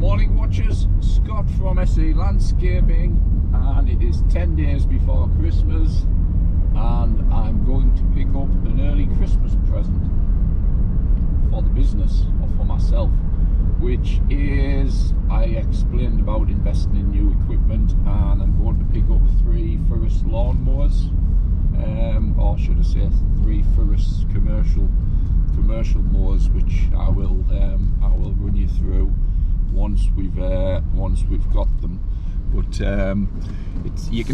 Morning watchers, Scott from SE Landscaping, and it is 10 days before Christmas and I'm going to pick up an early Christmas present for the business or for myself, which is, I explained about investing in new equipment, and I'm going to pick up 3 Furus lawnmowers, or should I say 3 Furus commercial mowers, which I will run you through once we've got them. But it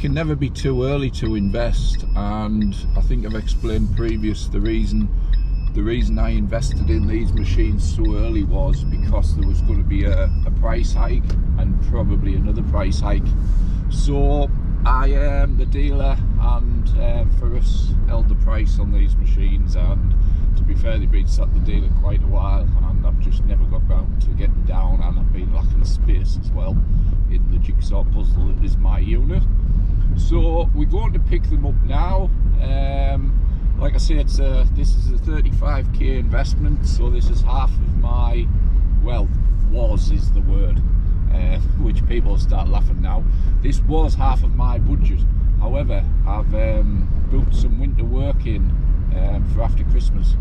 can never be too early to invest, and I think I've explained the reason I invested in these machines so early was because there was going to be a price hike and probably another price hike. So I am the dealer, and Furus held the price on these machines, and to be fair, they've been sat the dealer quite a while, and I've just never got round to getting down, and I've been lacking space as well in the jigsaw puzzle that is my unit. So we're going to pick them up now. Like I say, this is a 35k investment, so this is half of my, well, is the word, which people start laughing now. This was half of my budget. However, I've booked some winter work in for after Christmas.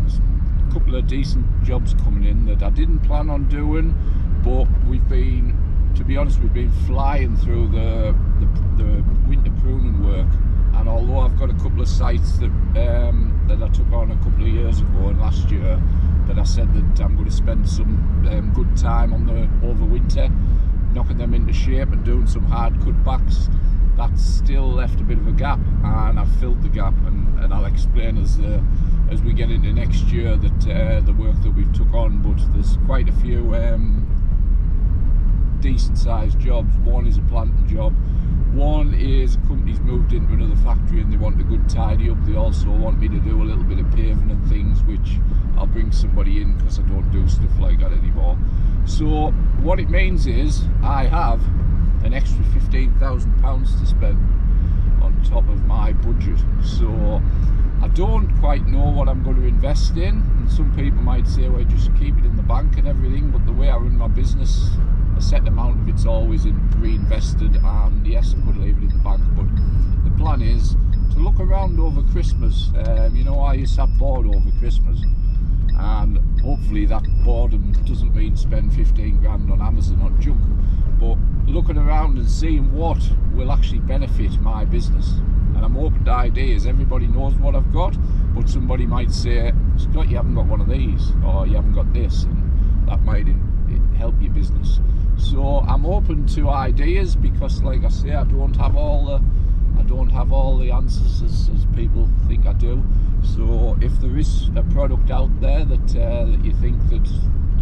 There's a couple of decent jobs coming in that I didn't plan on doing, but to be honest, we've been flying through the winter pruning work. And although I've got a couple of sites that I took on a couple of years ago and last year, that I said that I'm going to spend some good time on over winter, knocking them into shape and doing some hard cutbacks, that's still left a bit of a gap, and I've filled the gap, and I'll explain as we get into next year that the work that we've took on. But there's quite a few decent sized jobs. One is a planting job. One is a company's moved into another factory and they want a good tidy up. They also want me to do a little bit of paving and things, which I'll bring somebody in because I don't do stuff like that anymore. So what it means is I have an extra £15,000 to spend on top of my budget. So I don't quite know what I'm going to invest in, and some people might say, well, just keep it in the bank and everything, but the way I run my business, a set amount of it's always reinvested, and yes, I could leave it in the bank, but the plan is to look around over Christmas. You know, I used to have bored over Christmas, and hopefully that boredom doesn't mean spend 15 grand on Amazon on junk, but looking around and seeing what will actually benefit my business. And I'm open to ideas. Everybody knows what I've got, but somebody might say, Scott, you haven't got one of these, or you haven't got this, and that might help your business. So I'm open to ideas, because like I say, I don't have all the answers as people think I do. So if there is a product out there that you think that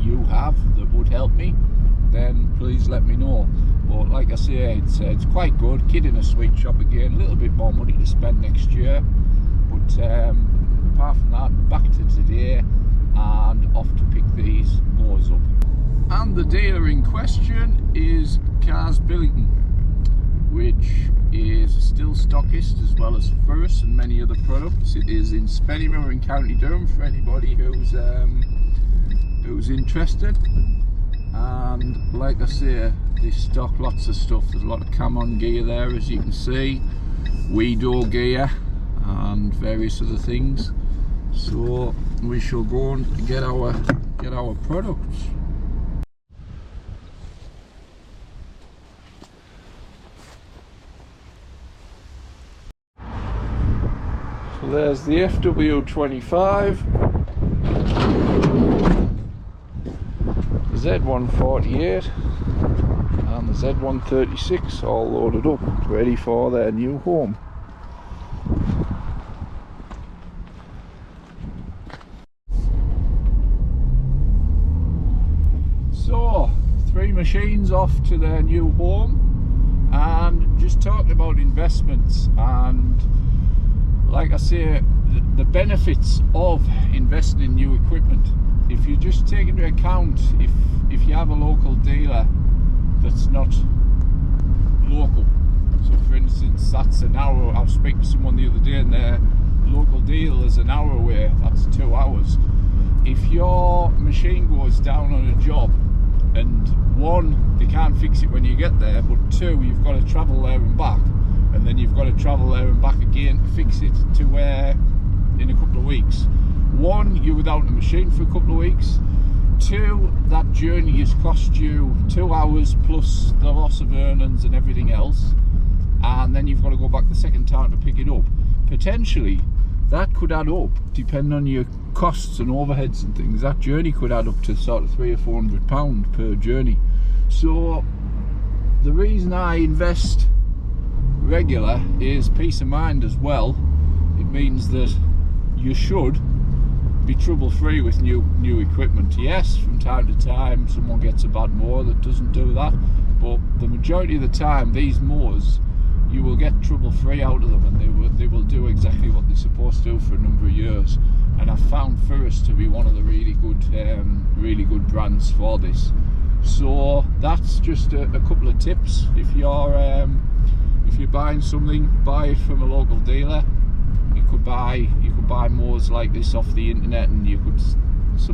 you have that would help me, then please let me know. But like I say, it's quite good. Kid in a sweet shop again, a little bit more money to spend next year, but apart from that, back to today and off to pick these mowers up. And the dealer in question is Cars Billington, which is a still stockist as well as Furus and many other products. It is in Spennymoor in County Durham for anybody who's interested. And like I say, they stock lots of stuff. There's a lot of Camon gear there, as you can see, Weedo gear and various other things. So we shall go and get our products. So there's the FW25, the Z148 and the Z136 all loaded up, ready for their new home. So 3 machines off to their new home, and just talking about investments, and like I say, the benefits of investing in new equipment. If you just take into account, if you have a local dealer that's not local, so for instance, that's an hour. I was speaking to someone the other day, and their local deal is an hour away. That's 2 hours. If your machine goes down on a job one, they can't fix it when you get there, but two, you've got to travel there and back, and then you've got to travel there and back again to fix it to where in a couple of weeks. One, you're without a machine for a couple of weeks. Two, that journey has cost you 2 hours plus the loss of earnings and everything else, and then you've got to go back the second time to pick it up. Potentially that could add up, depending on your costs and overheads and things. That journey could add up to sort of £300 or £400 per journey. So the reason I invest regular is peace of mind as well. It means that you should be trouble-free with new equipment. Yes, from time to time someone gets a bad mower that doesn't do that, but the majority of the time these mowers, you will get trouble-free out of them, and they will do exactly what they're supposed to do for a number of years. And I've found Furus to be one of the really good brands for this. So that's just a couple of tips. If you're buying something, buy it from a local dealer. You could buy mowers like this off the internet, and you could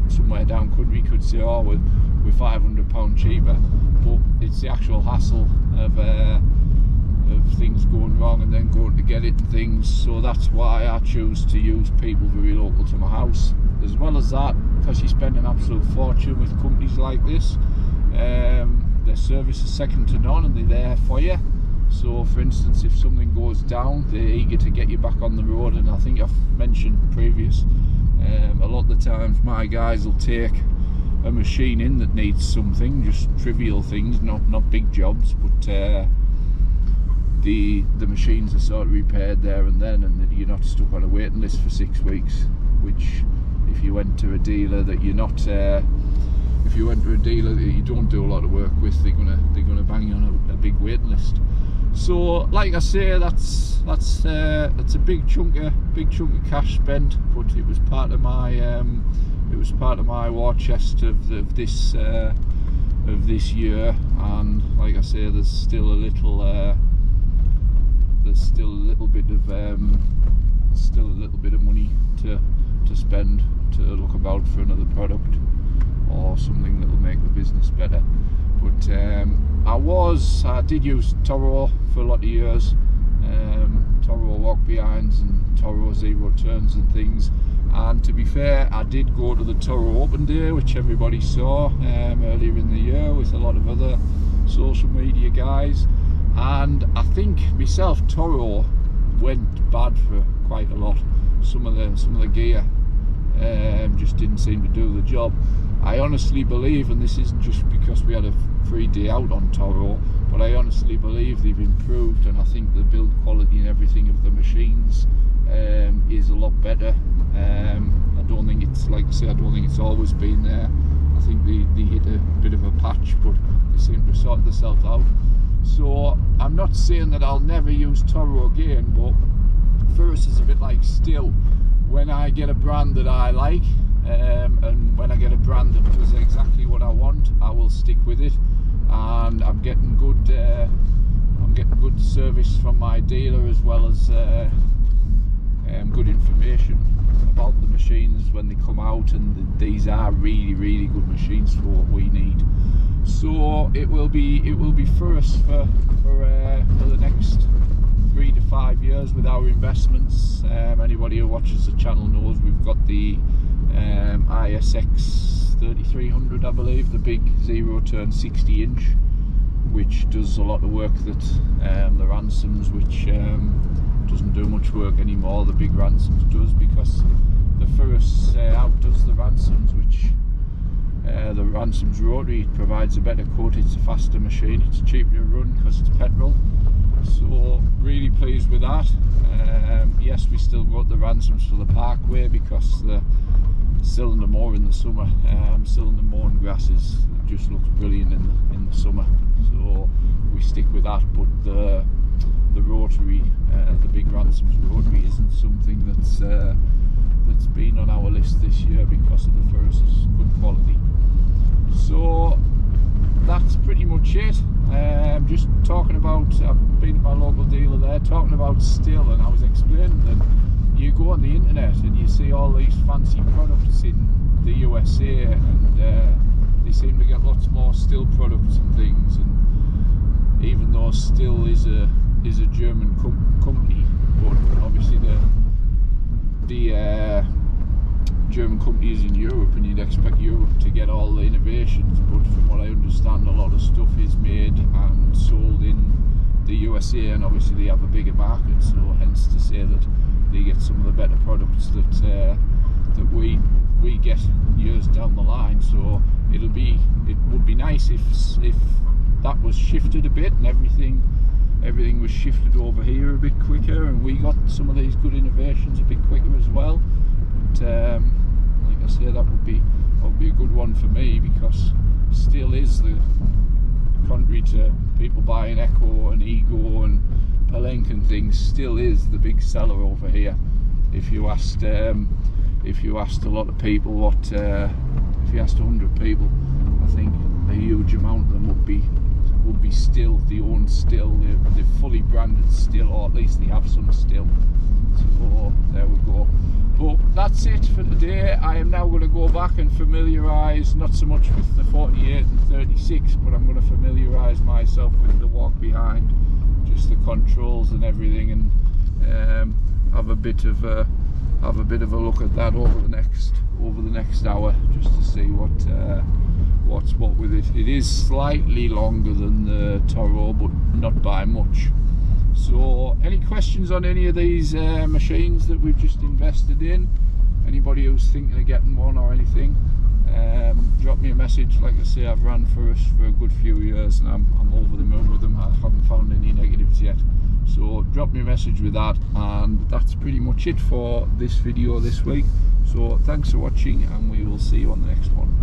somewhere down country could say, oh, we're £500 cheaper, but it's the actual hassle of things going wrong and then going to get it and things. So that's why I choose to use people very local to my house. As well as that, because you spend an absolute fortune with companies like this, their service is second to none, and they're there for you. So for instance, if something goes down, they're eager to get you back on the road. And I think I've mentioned previous, a lot of the times my guys will take a machine in that needs something, just trivial things, not big jobs, but the machines are sort of repaired there and then, and you're not stuck on a waiting list for 6 weeks, which if you went to a dealer that you're not if you went to a dealer that you don't do a lot of work with, they're gonna bang you on a big waiting list. So like I say, that's a big chunk of cash spent, but it was part of my war chest of this year. And like I say, there's still a little bit of money to spend to look about for another product or something that will make the business better. But I did use Toro for a lot of years, Toro walk behinds and Toro zero turns and things. And to be fair, I did go to the Toro Open Day, which everybody saw earlier in the year with a lot of other social media guys. And I think myself, Toro went bad for quite a lot. Some of the gear just didn't seem to do the job. I honestly believe, and this isn't just because we had a free day out on Toro, but I honestly believe they've improved, and I think the build quality and everything of the machines is a lot better. I don't think it's, like I say, I don't think it's always been there. I think they hit a bit of a patch, but they seem to sort themselves out. So I'm not saying that I'll never use Toro again, but Furus is a bit like Stihl. When I get a brand that I like, and when I get a brand that does exactly what I want, I will stick with it. And I'm getting good service from my dealer, as well as good information about the machines when they come out, and these are really good machines for what we need. So it will be Furus for the next 3 to 5 years with our investments. Anybody who watches the channel knows we've got the ISX 3300, I believe, the big zero turn 60 inch, which does a lot of work that the Ransoms, which doesn't do much work anymore, the big Ransoms does, because the Furus outdoes the Ransoms, which the Ransoms rotary provides a better cut. It's a faster machine, it's cheaper to run because it's petrol. So really pleased with that. Yes, we still got the Ransoms for the Parkway because the cylinder mower in the summer, cylinder mowing grasses just looks brilliant in the summer, so we stick with that. But the rotary, the big Ransoms rotary, isn't something that's been on our list this year because of the Furus's good quality. So that's pretty much it. Just talking about, I've been at my local dealer there, talking about Stihl, and I was explaining that you go on the internet and you see all these fancy products in the USA, and they seem to get lots more Stihl products and things, and even though Stihl is a German company, but obviously the German company is in Europe, and you'd expect Europe to get all the innovations, but from what I understand, a lot of stuff is made and sold in the USA, and obviously they have a bigger market, so hence to say that they get some of the better products that we get years down the line. So it would be nice if that was shifted a bit and everything was shifted over here a bit quicker, and we got some of these good innovations a bit quicker as well. But like I say, that would be a good one for me, because Stihl is the, contrary to people buying Echo and Ego and Pellenc and things, Stihl is the big seller over here. If you asked a lot of people if you asked 100 people, I think a huge amount of them would be Stihl. They own Stihl, they're fully branded Stihl, or at least they have some Stihl. So there we go. But that's it for today. I am now going to go back and familiarise, not so much with the 48 and 36, but I'm going to familiarise myself with the walk behind, just the controls and everything, and have a bit of a look at that over the next hour, just to see what's what with it. It is slightly longer than the Toro, but not by much. So any questions on any of these machines that we've just invested in? Anybody who's thinking of getting one or anything, drop me a message. Like I say, I've ran for us for a good few years, and I'm over the moon with them. I haven't found any negatives yet. So drop me a message with that, and that's pretty much it for this video this week. So thanks for watching, and we will see you on the next one.